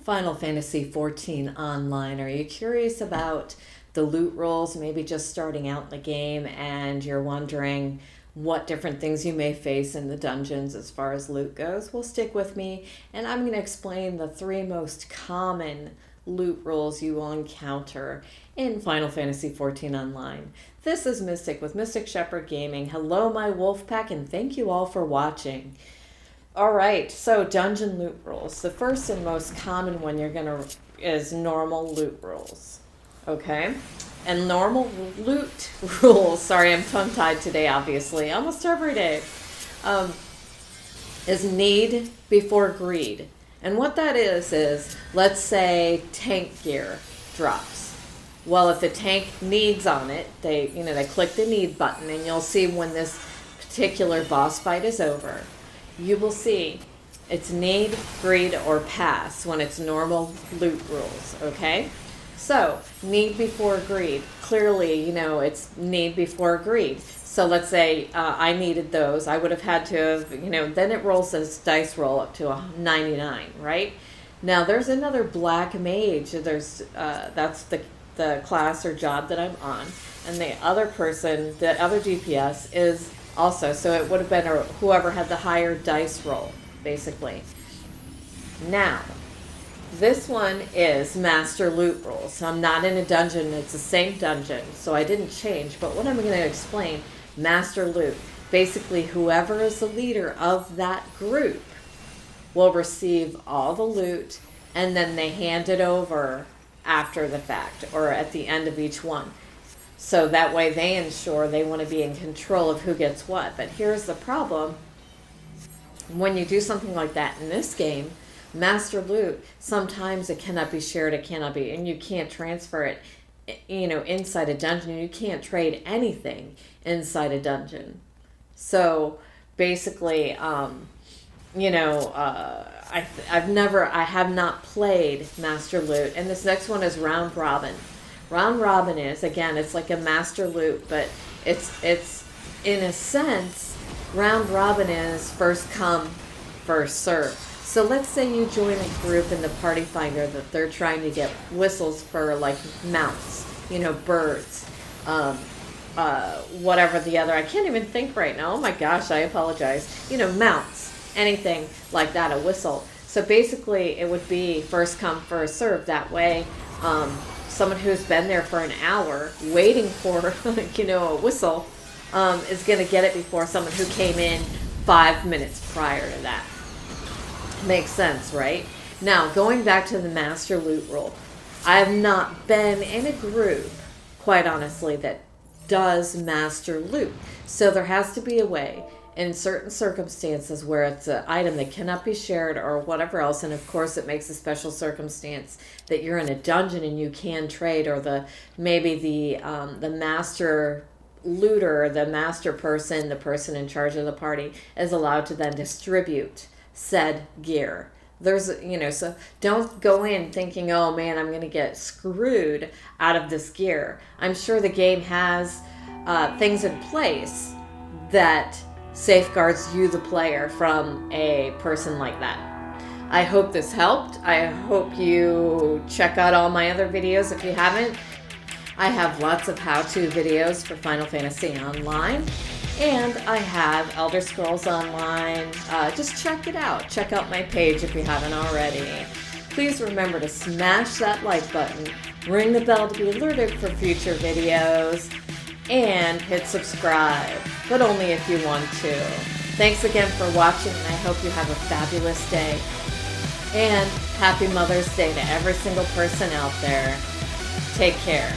Final Fantasy XIV Online. Are you curious about the loot rules, maybe just starting out in the game and you're wondering what different things you may face in the dungeons as far as loot goes? Well, stick with me and I'm going to explain the three most common loot rules you will encounter in Final Fantasy XIV Online. This is Mystic with Mystic Shepherd Gaming. Hello, my wolf pack, and thank you all for watching. All right, so dungeon loot rules. The first and most common one is normal loot rules. Okay? And normal loot rules, sorry, I'm tongue-tied today, obviously, almost every day, is need before greed. And what that is let's say tank gear drops. Well, if the tank needs on it, they click the need button, and you'll see when this particular boss fight is over, you will see it's need, greed, or pass when it's normal loot rules, okay? So, need before greed. Clearly, it's need before greed. So let's say I needed those. I would have had to have, then it rolls this dice roll up to a 99, right? Now, there's another black mage. That's the class or job that I'm on. And the other person, the other DPS is also, so it would have been whoever had the higher dice roll, basically. Now, this one is master loot rules. So I'm not in a dungeon, it's the same dungeon, so I didn't change. But what I'm going to explain, master loot, basically whoever is the leader of that group will receive all the loot, and then they hand it over after the fact, or at the end of each one. So that way they ensure they want to be in control of who gets what. But here's the problem. When you do something like that in this game, master loot, sometimes it cannot be shared, and you can't transfer it, inside a dungeon. You can't trade anything inside a dungeon. So basically, I have not played master loot. And this next one is round robin. Round robin is, again, it's like a master loot, but it's in a sense, round robin is first come, first serve. So let's say you join a group in the party finder that they're trying to get whistles for like mounts, birds, whatever the other, I can't even think right now. Oh my gosh, I apologize. Mounts, anything like that, a whistle. So basically it would be first come, first serve. That way, someone who's been there for an hour waiting for, a whistle, is going to get it before someone who came in 5 minutes prior to that. Makes sense, right? Now, going back to the master loot rule, I have not been in a group, quite honestly, that does master loot. So there has to be a way in certain circumstances where it's an item that cannot be shared or whatever else, and of course it makes a special circumstance that you're in a dungeon and you can trade, or the master looter, the master person, the person in charge of the party is allowed to then distribute said gear. There's, so don't go in thinking, oh man, I'm going to get screwed out of this gear. I'm sure the game has things in place that safeguards you, the player, from a person like that. I hope this helped. I hope you check out all my other videos if you haven't. I have lots of how-to videos for Final Fantasy Online, and I have Elder Scrolls Online. Just check it out. Check out my page if you haven't already. Please remember to smash that like button, ring the bell to be alerted for future videos, and hit subscribe, but only if you want to. Thanks again for watching, and I hope you have a fabulous day. And happy Mother's Day to every single person out there. Take care.